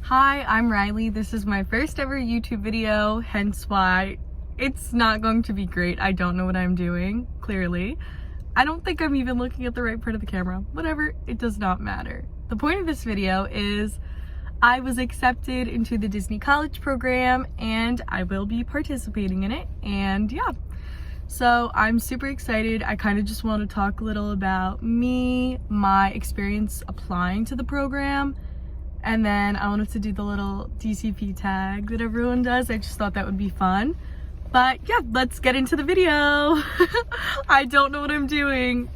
Hi, I'm Riley. This is my first ever YouTube video, hence why it's not going to be great. I don't know what I'm doing, clearly. I don't think I'm even looking at the right part of the camera. Whatever, it does not matter. The point of this video is I was accepted into the Disney College program and I will be participating in it, and yeah. So I'm super excited. I kind of just want to talk a little about me, my experience applying to the program, and then I wanted to do the little DCP tag that everyone does. I just thought that would be fun. But yeah, let's get into the video. I don't know what I'm doing.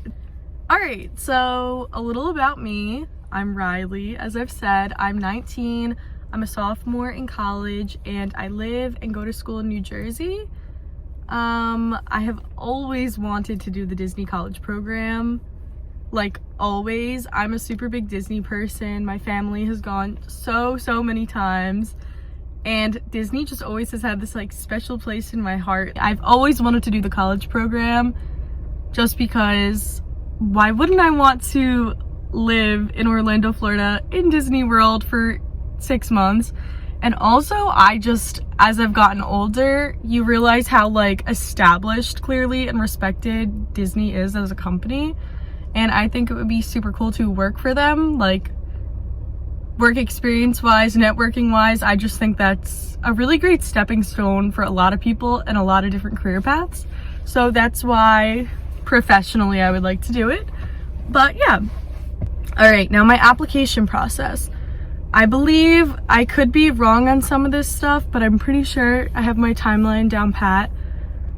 All right, so a little about me. I'm Riley. As I've said, I'm 19. I'm a sophomore in college and I live and go to school in New Jersey. I have always wanted to do the Disney College program. Like always. I'm a super big Disney person. My family has gone so many times, and Disney just always has had this like special place in my heart. I've always wanted to do the college program just because why wouldn't I want to live in Orlando, Florida in Disney World for 6 months? And also, as I've gotten older, you realize how like established clearly and respected Disney is as a company. And I think it would be super cool to work for them, like work experience wise, networking wise. I just think that's a really great stepping stone for a lot of people and a lot of different career paths. So that's why professionally I would like to do it. But yeah. All right, now my application process. I believe I could be wrong on some of this stuff, but I'm pretty sure I have my timeline down pat.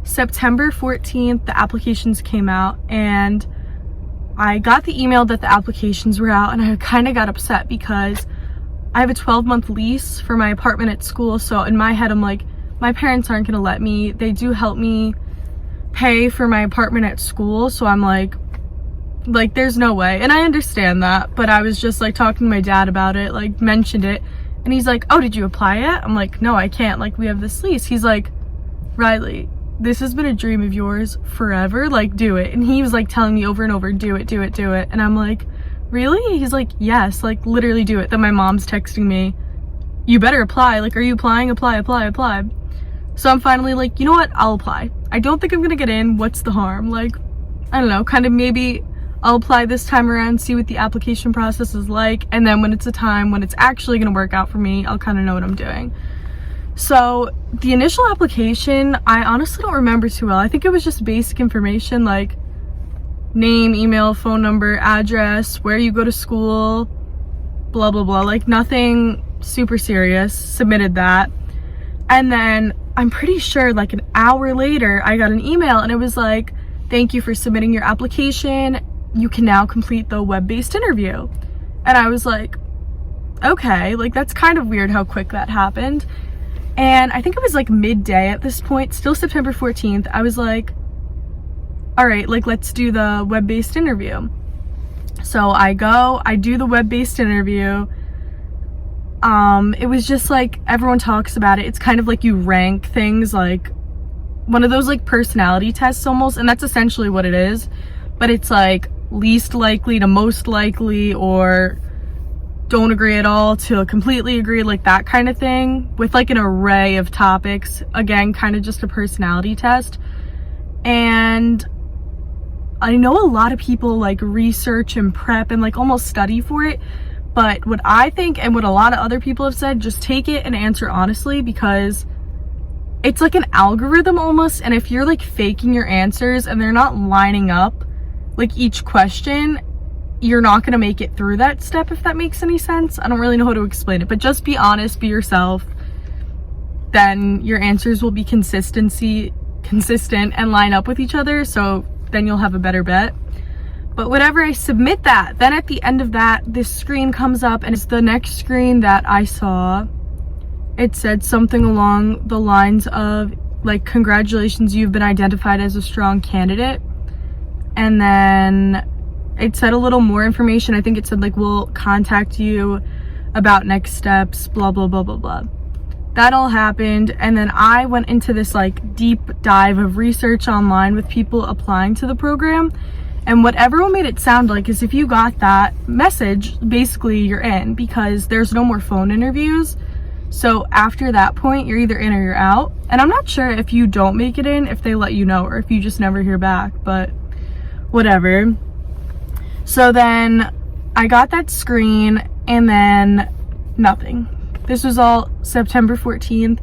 September 14th, the applications came out, and I got the email that the applications were out, and I kind of got upset because I have a 12-month lease for my apartment at school. So in my head, I'm like, my parents aren't gonna let me. They do help me pay for my apartment at school. So I'm like there's no way. And I understand that, but I was just like talking to my dad about it, like mentioned it, and he's like, oh, did you apply yet? I'm like, no, I can't. Like, we have this lease. He's like, Riley, this has been a dream of yours forever, like do it. And he was like telling me over and over, do it. And I'm like, really? He's like, yes, like literally do it. Then my mom's texting me, you better apply. Like, are you applying? Apply. So I'm finally like, you know what, I'll apply. I don't think I'm gonna get in. What's the harm? Like, I don't know, kind of maybe I'll apply this time around, see what the application process is like, and then when it's a time when it's actually gonna work out for me, I'll kind of know what I'm doing. So the initial application, I honestly don't remember too well. I think it was just basic information like name, email, phone number, address, where you go to school, blah, blah, blah. Like nothing super serious. Submitted that. And then I'm pretty sure like an hour later, I got an email and it was like, thank you for submitting your application. You can now complete the web-based interview. And I was like, okay, like that's kind of weird how quick that happened. And I think it was like midday at this point, still September 14th. I was like, all right, like let's do the web-based interview. So I do the web-based interview. It was just like, everyone talks about it. It's kind of like you rank things, like one of those like personality tests almost. And that's essentially what it is. But it's like least likely to most likely, or don't agree at all to completely agree, like that kind of thing, with like an array of topics. Again, kind of just a personality test. And I know a lot of people like research and prep and like almost study for it, but what I think and what a lot of other people have said, just take it and answer honestly, because it's like an algorithm almost, and if you're like faking your answers and they're not lining up like each question, you're not going to make it through that step, if that makes any sense. I don't really know how to explain it, but just be honest, be yourself. Then your answers will be consistent and line up with each other, so then you'll have a better bet. But whatever, I submit that. Then at the end of that, this screen comes up, and it's the next screen that I saw. It said something along the lines of like, congratulations, you've been identified as a strong candidate. And then it said a little more information. I think it said like, we'll contact you about next steps, blah, blah, blah, blah, blah. That all happened. And then I went into this like deep dive of research online with people applying to the program. And what everyone made it sound like is if you got that message, basically you're in, because there's no more phone interviews. So after that point, you're either in or you're out. And I'm not sure if you don't make it in, if they let you know, or if you just never hear back, but whatever. So then I got that screen and then nothing. This was all September 14th.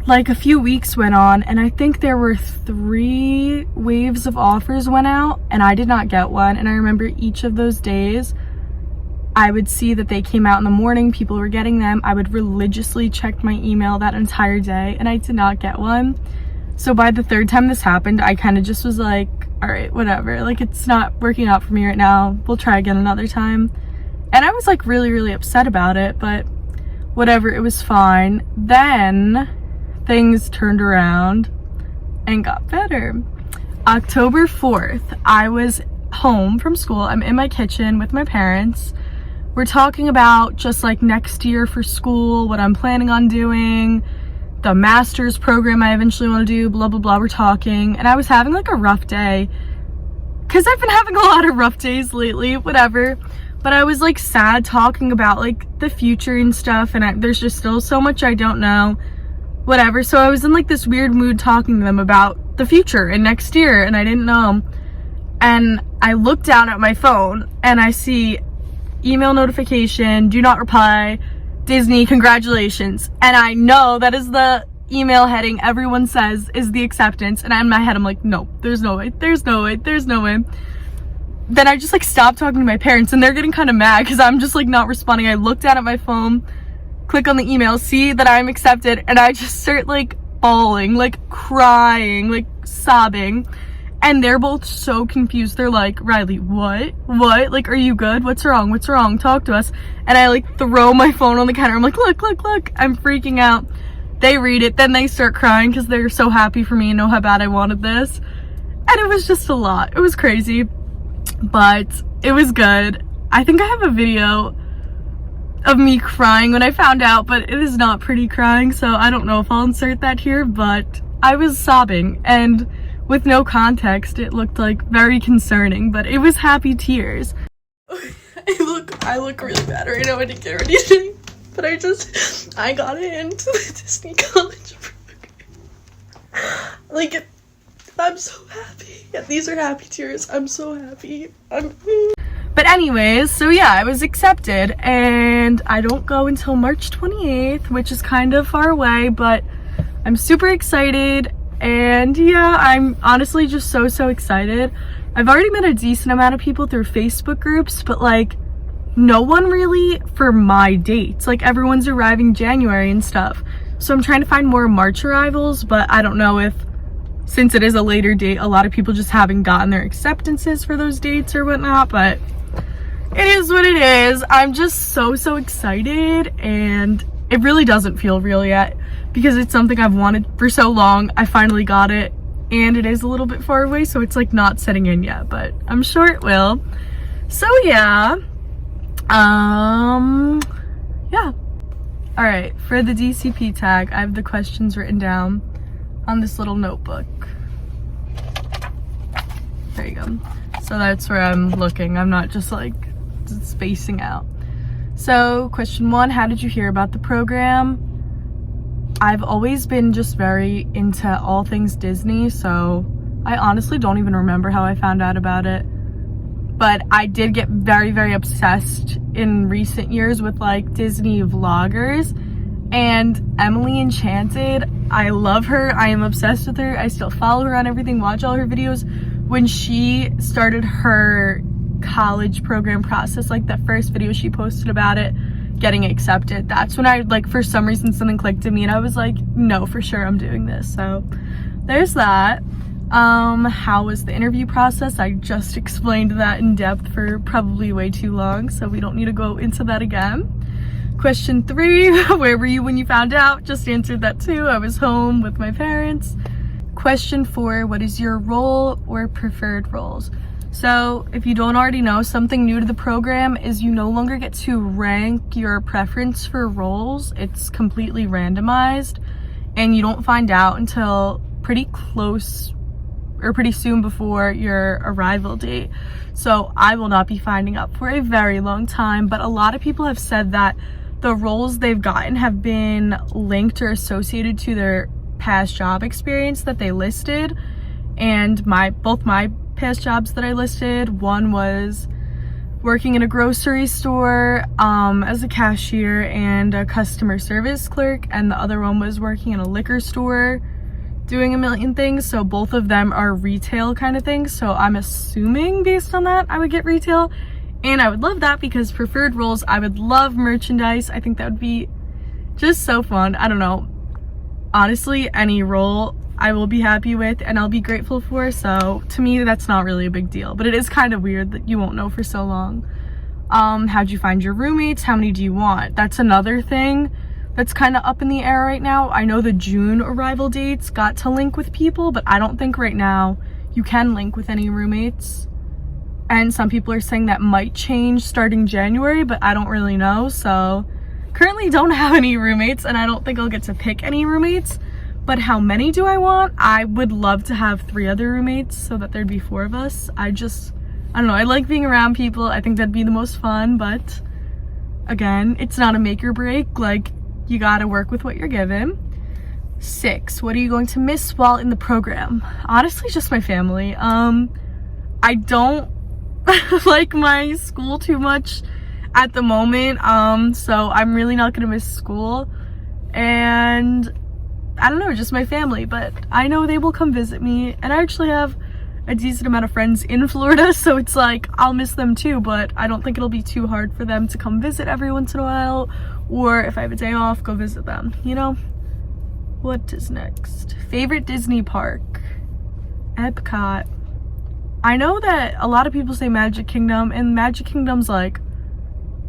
Like a few weeks went on and I think there were 3 waves of offers went out and I did not get one. And I remember each of those days I would see that they came out in the morning, people were getting them. I would religiously check my email that entire day and I did not get one. So by the 3rd time this happened, I kind of just was like, all right, whatever. Like, it's not working out for me right now. We'll try again another time. And I was like really, really upset about it, but whatever, it was fine. Then things turned around and got better. October 4th, I was home from school. I'm in my kitchen with my parents. We're talking about just like next year for school, what I'm planning on doing, the master's program I eventually want to do, blah, blah, blah. We're talking and I was having like a rough day because I've been having a lot of rough days lately, whatever. But I was like sad talking about like the future and stuff and there's just still so much I don't know, whatever. So I was in like this weird mood talking to them about the future and next year and I didn't know. And I looked down at my phone and I see email notification, do not reply, Disney, congratulations. And I know that is the email heading everyone says is the acceptance. And in my head, I'm like, no, there's no way, there's no way, there's no way. Then I just like stopped talking to my parents and they're getting kind of mad because I'm just like not responding. I look down at my phone, click on the email, see that I'm accepted, and I just start like bawling, like crying, like sobbing. And they're both so confused. They're like, Riley, what? What? Like, are you good? What's wrong? What's wrong? Talk to us. And I like throw my phone on the counter. I'm like, look, look, look. I'm freaking out. They read it. Then they start crying because they're so happy for me and know how bad I wanted this. And it was just a lot. It was crazy. But it was good. I think I have a video of me crying when I found out, but it is not pretty crying. So I don't know if I'll insert that here, but I was sobbing and with no context, it looked like very concerning, but it was happy tears. I look really bad right now. I didn't get anything, but I got into the Disney college program. Like, I'm so happy. Yeah, these are happy tears. I'm so happy. But anyways, so yeah, I was accepted and I don't go until March 28th, which is kind of far away, but I'm super excited. And yeah, I'm honestly just so excited. I've already met a decent amount of people through Facebook groups, but like no one really for my dates. Like everyone's arriving January and stuff. So I'm trying to find more March arrivals, but I don't know if, since it is a later date, a lot of people just haven't gotten their acceptances for those dates or whatnot, but it is what it is. I'm just so excited and it really doesn't feel real yet because it's something I've wanted for so long. I finally got it and it is a little bit far away, so it's like not setting in yet, but I'm sure it will. So yeah. Yeah. All right, for the DCP tag, I have the questions written down on this little notebook. There you go. So that's where I'm looking. I'm not just like spacing out. So question 1, how did you hear about the program? I've always been just very into all things Disney, so I honestly don't even remember how I found out about it. But I did get very obsessed in recent years with like Disney vloggers, and Emily Enchanted, I love her. I am obsessed with her. I still follow her on everything, watch all her videos. When she started her college program process, like the first video she posted about it getting accepted, that's when I like, for some reason something clicked in me and I was like, no, for sure I'm doing this. So there's that. How was the interview process? I just explained that in depth for probably way too long, so we don't need to go into that again. Question 3, where were you when you found out? Just answered that too. I was home with my parents. Question 4, what is your role or preferred roles? So if you don't already know, something new to the program is you no longer get to rank your preference for roles. It's completely randomized and you don't find out until pretty close or pretty soon before your arrival date. So I will not be finding up for a very long time, but a lot of people have said that the roles they've gotten have been linked or associated to their past job experience that they listed. And both my past jobs that I listed, one was working in a grocery store as a cashier and a customer service clerk, and the other one was working in a liquor store doing a million things. So both of them are retail kind of things, so I'm assuming based on that I would get retail, and I would love that because preferred roles, I would love merchandise. I think that would be just so fun. I don't know, honestly, any role I will be happy with and I'll be grateful for, so to me that's not really a big deal, but it is kind of weird that you won't know for so long. How'd you find your roommates? How many do you want? That's another thing that's kind of up in the air right now. I know the June arrival dates got to link with people, but I don't think right now you can link with any roommates, and some people are saying that might change starting January, but I don't really know. So currently don't have any roommates, and I don't think I'll get to pick any roommates. But how many do I want? I would love to have 3 other roommates so that there'd be 4 of us. I don't know, I like being around people. I think that'd be the most fun, but again, it's not a make or break. Like, you gotta work with what you're given. 6, what are you going to miss while in the program? Honestly, just my family. I don't like my school too much at the moment, so I'm really not gonna miss school. And I don't know, just my family, but I know they will come visit me, and I actually have a decent amount of friends in Florida, so it's like I'll miss them too, but I don't think it'll be too hard for them to come visit every once in a while, or if I have a day off, go visit them, you know? What is next? Favorite Disney park? Epcot. I know that a lot of people say Magic Kingdom, and Magic Kingdom's like,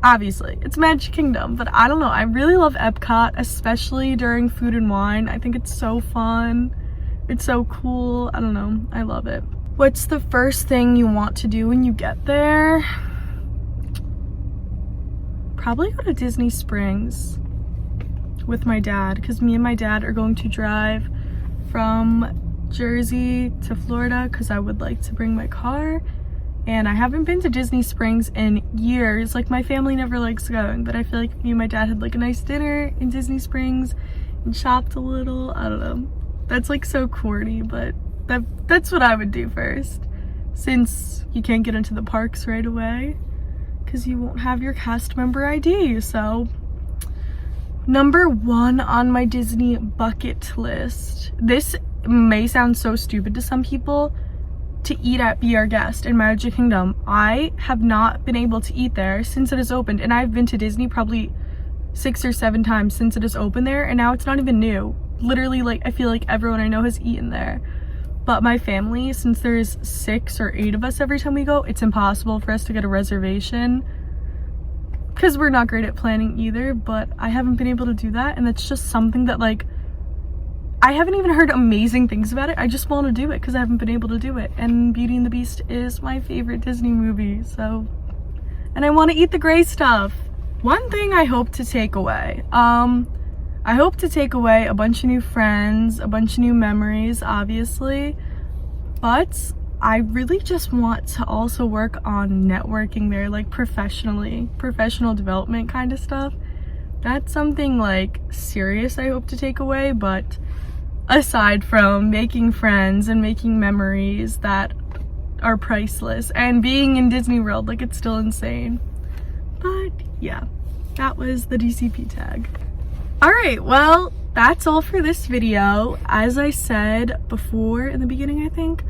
obviously, it's Magic Kingdom, but I don't know. I really love Epcot, especially during Food and Wine. I think it's so fun. It's so cool. I don't know. I love it. What's the first thing you want to do when you get there? Probably go to Disney Springs with my dad, because me and my dad are going to drive from Jersey to Florida because I would like to bring my car. And I haven't been to Disney Springs in years. Like, my family never likes going, but I feel like me and my dad had like a nice dinner in Disney Springs and shopped a little. I don't know. That's like so corny, but that's what I would do first, since you can't get into the parks right away because you won't have your cast member ID. So number 1 on my Disney bucket list. This may sound so stupid to some people, to eat at Be Our Guest in Magic Kingdom. I have not been able to eat there since it has opened, and I've been to Disney probably 6 or 7 times since it has opened there, and now it's not even new. Literally, like, I feel like everyone I know has eaten there. But my family, since there's 6 or 8 of us every time we go, it's impossible for us to get a reservation because we're not great at planning either. But I haven't been able to do that, and it's just something that, like, I haven't even heard amazing things about it. I just want to do it because I haven't been able to do it. And Beauty and the Beast is my favorite Disney movie, so. And I want to eat the gray stuff. One thing I hope to take away. I hope to take away a bunch of new friends, a bunch of new memories, obviously. But I really just want to also work on networking there, like professionally, professional development kind of stuff. That's something like serious I hope to take away, but aside from making friends and making memories that are priceless and being in Disney World, like, it's still insane. But yeah, that was the DCP tag. All right, well, that's all for this video. As I said before in the beginning, I think,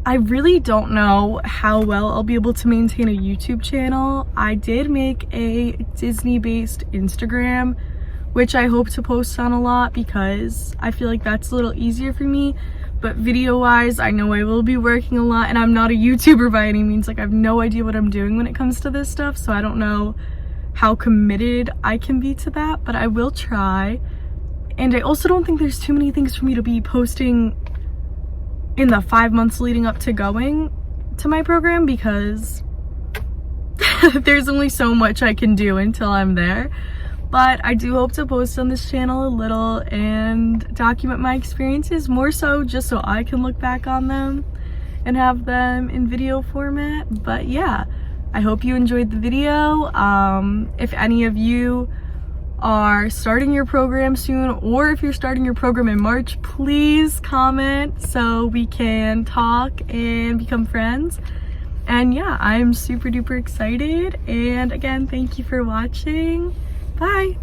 I really don't know how well I'll be able to maintain a YouTube channel. I did make a Disney-based Instagram, which I hope to post on a lot because I feel like that's a little easier for me. But video-wise, I know I will be working a lot, and I'm not a YouTuber by any means. Like, I have no idea what I'm doing when it comes to this stuff, so I don't know how committed I can be to that, but I will try. And I also don't think there's too many things for me to be posting in the 5 months leading up to going to my program because there's only so much I can do until I'm there. But I do hope to post on this channel a little and document my experiences, more so just so I can look back on them and have them in video format. But yeah, I hope you enjoyed the video. If any of you are starting your program soon, or if you're starting your program in March, please comment so we can talk and become friends. And yeah, I'm super duper excited. And again, thank you for watching. Bye.